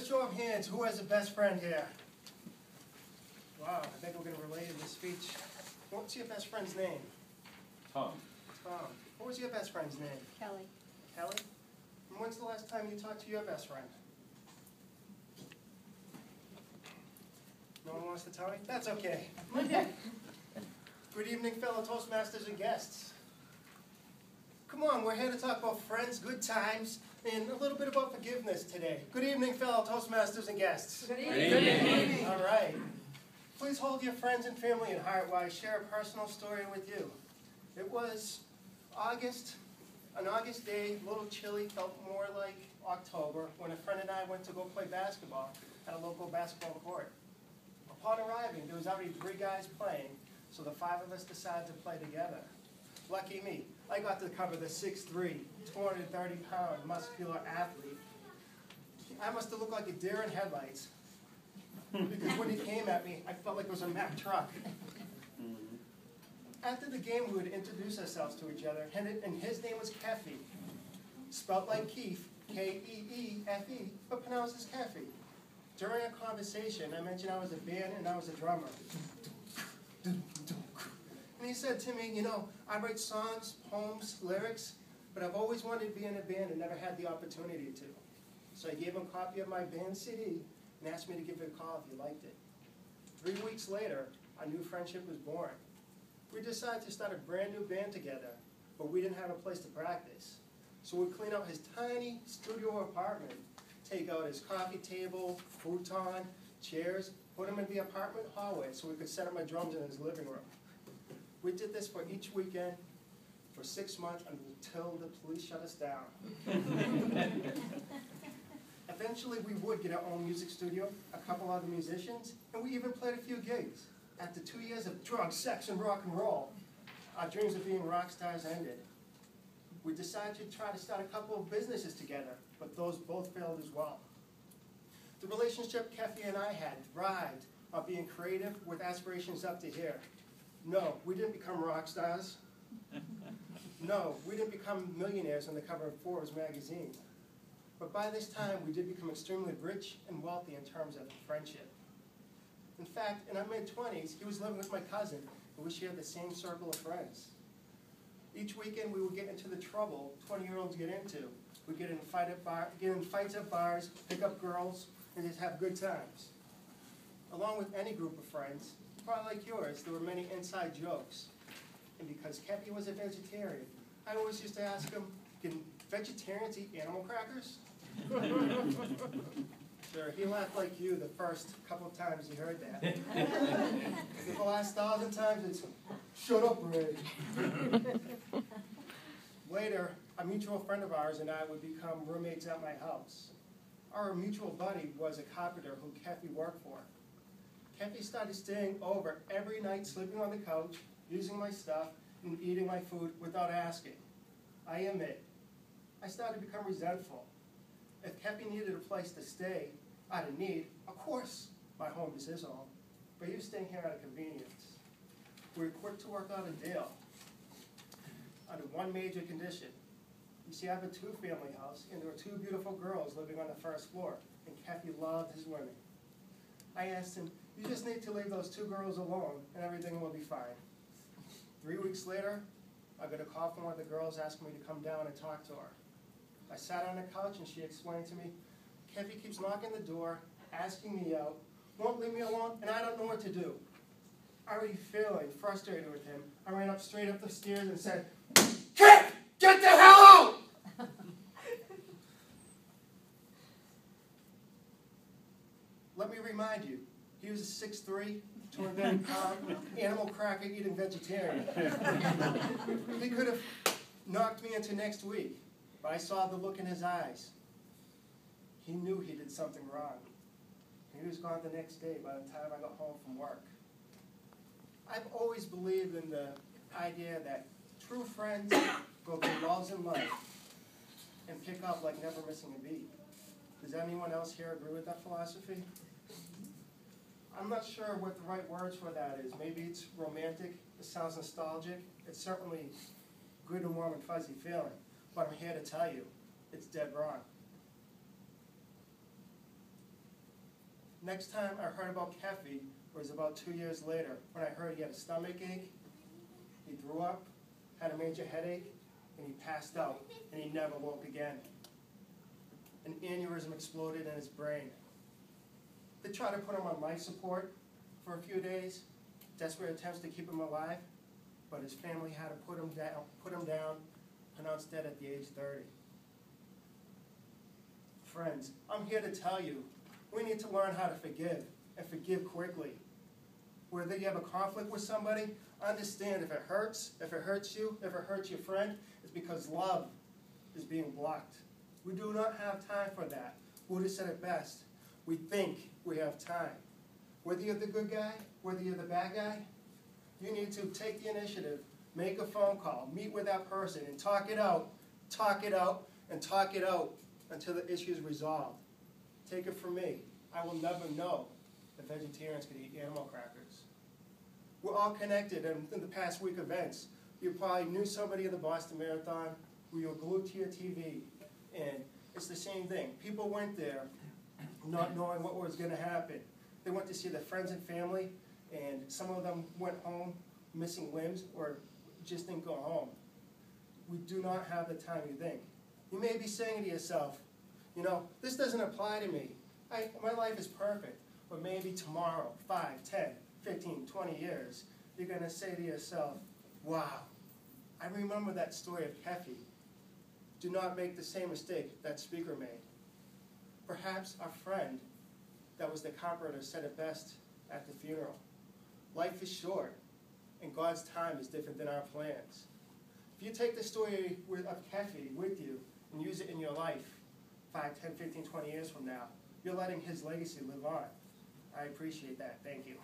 show of hands, who has a best friend here? Wow, I think we're going to relate in this speech. What's your best friend's name? Tom. Tom. What was your best friend's name? Kelly. Kelly? And when's the last time you talked to your best friend? No one wants to tell me? That's okay. Good evening, fellow Toastmasters and guests. Come on, we're here to talk about friends, good times, and a little bit about forgiveness today. Good evening, fellow Toastmasters and guests. Good evening. Good evening. All right. Please hold your friends and family in heart while I share a personal story with you. It was an August day, a little chilly, felt more like October, when a friend and I went to go play basketball at a local basketball court. Upon arriving, there was already 3 guys playing, so the 5 of us decided to play together. Lucky me, I got to cover the 6'3", 230-pound muscular athlete. I must have looked like a deer in headlights, because when he came at me, I felt like it was a Mack truck. After the game, we would introduce ourselves to each other, and his name was Keff-ee, spelled like Keefe, K-E-E-F-E, but pronounced as Keff-ee. During a conversation, I mentioned I was a band and I was a drummer. And he said to me, you know, I write songs, poems, lyrics, but I've always wanted to be in a band and never had the opportunity to. So I gave him a copy of my band CD and asked me to give it a call if he liked it. 3 weeks later, a new friendship was born. We decided to start a brand new band together, but we didn't have a place to practice. So we'd clean out his tiny studio apartment, take out his coffee table, futon, chairs, put him in the apartment hallway so we could set up my drums in his living room. We did this for each weekend for 6 months until the police shut us down. Eventually we would get our own music studio, a couple other musicians, and we even played a few gigs. After 2 years of drugs, sex, and rock and roll, our dreams of being rock stars ended. We decided to try to start a couple of businesses together, but those both failed as well. The relationship Keff-ee and I had thrived on being creative with aspirations up to here. No, we didn't become rock stars. No, we didn't become millionaires on the cover of Forbes magazine. But by this time, we did become extremely rich and wealthy in terms of friendship. In fact, in our mid-20s, he was living with my cousin, and we shared the same circle of friends. Each weekend, we would get into the trouble 20-year-olds get into. We'd get in fights at bars, pick up girls, and just have good times. Along with any group of friends, probably like yours, there were many inside jokes. And because Keff-ee was a vegetarian, I always used to ask him, can vegetarians eat animal crackers? Sure, he laughed like you the first couple of times he heard that. The last 1,000 times it's, shut up, Ray. Later, a mutual friend of ours and I would become roommates at my house. Our mutual buddy was a carpenter who Keff-ee worked for. Keff-ee started staying over every night, sleeping on the couch, using my stuff, and eating my food without asking. I admit, I started to become resentful. If Keff-ee needed a place to stay out of need, of course, my home is his home, but he was staying here out of convenience. We were quick to work out a deal under one major condition. You see, I have a 2-family house, and there were 2 beautiful girls living on the first floor, and Keff-ee loved his women. I asked him, you just need to leave those 2 girls alone, and everything will be fine. 3 weeks later, I got a call from one of the girls asking me to come down and talk to her. I sat on the couch, and she explained to me, Keff-ee keeps knocking the door, asking me out, won't leave me alone, and I don't know what to do. Already feeling frustrated with him, I ran straight up the stairs and said, Keff, get the hell out! Let me remind you, he was a 6'3", 230-pound, animal cracker-eating vegetarian. He could have knocked me into next week, but I saw the look in his eyes. He knew he did something wrong. He was gone the next day by the time I got home from work. I've always believed in the idea that true friends go through walls in life and pick up like never missing a beat. Does anyone else here agree with that philosophy? I'm not sure what the right words for that is. Maybe it's romantic, it sounds nostalgic, it's certainly good and warm and fuzzy feeling, but I'm here to tell you, it's dead wrong. Next time I heard about Keff-ee was about 2 years later when I heard he had a stomach ache, he threw up, had a major headache, and he passed out, and he never woke again. An aneurysm exploded in his brain. They tried to put him on life support for a few days, desperate attempts to keep him alive, but his family had to put him down, pronounced dead at the age 30. Friends, I'm here to tell you, we need to learn how to forgive, and forgive quickly. Whether you have a conflict with somebody, understand if it hurts you, if it hurts your friend, it's because love is being blocked. We do not have time for that. Buddha said it best. We think we have time. Whether you're the good guy, whether you're the bad guy, you need to take the initiative, make a phone call, meet with that person, and talk it out, and talk it out until the issue is resolved. Take it from me. I will never know if vegetarians could eat animal crackers. We're all connected, and in the past week events, you probably knew somebody at the Boston Marathon who you were glued to your TV, and it's the same thing. People went there not knowing what was going to happen. They went to see their friends and family, and some of them went home missing limbs or just didn't go home. We do not have the time you think. You may be saying to yourself, you know, this doesn't apply to me. My life is perfect. But maybe tomorrow, 5, 10, 15, 20 years, you're going to say to yourself, wow, I remember that story of Keff-ee. Do not make the same mistake that speaker made. Perhaps our friend that was the carpenter said it best at the funeral. Life is short, and God's time is different than our plans. If you take the story of Keff-ee with you and use it in your life 5, 10, 15, 20 years from now, you're letting his legacy live on. I appreciate that. Thank you.